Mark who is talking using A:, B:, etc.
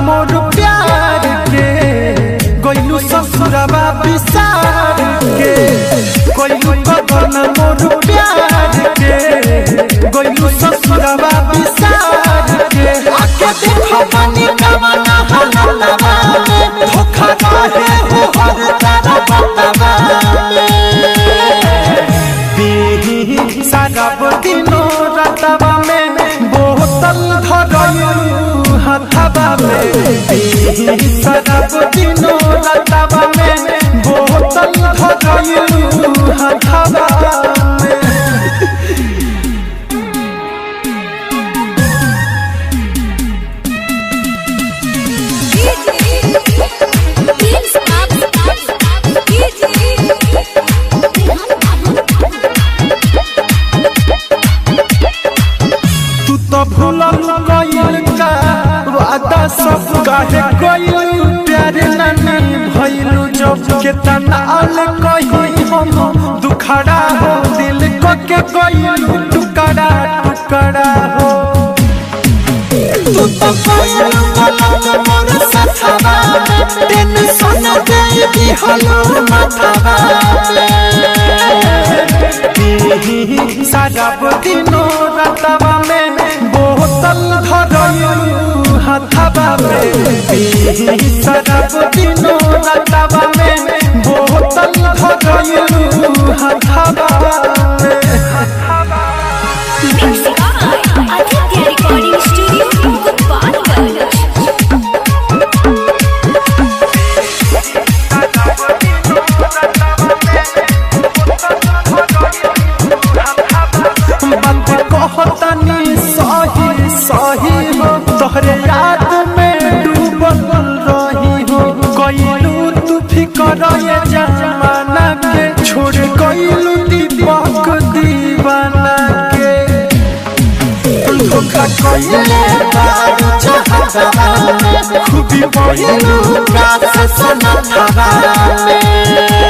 A: मोर प्यार के गइलू ससुरबा विसार के गइलू कदन मोर प्यार के गइलू ससुरबा विसार के आके देखो बनी कवना हलवा में धोखा रहे हो हर तारा बतावा में सारा दिनो रातवा में बोतल धरयू हथवा में सरब दिनो रातवा में बोतल धरयू हथवा में तू तो भूलल गइल का वादा सब काहे गइल प्यार नानी भइलू जब केतना अल कहि हम दुखड़ा हो दिल को के गइल टुकड़ा टुकड़ा हो तू तो गइल गलत मोर सथवा टेंशन दे दी हलो माथवा सारा दिनो रातवा में बोतल धरयू हथवा में सारा दिनो रातवा में बोतल धरयू हथवा में
B: आदित्य रिकॉर्डिंग स्टूडियो गोपालगंज।
A: कहतनी सही सही हो तोहरे याद में डूबल रही हो कइलू तू फिकर ये जमाना के छोड़ कइलू दीपक दीवाना के धोखा कइले बारू चाहतवा में खूबी बहिलू का सनथवा में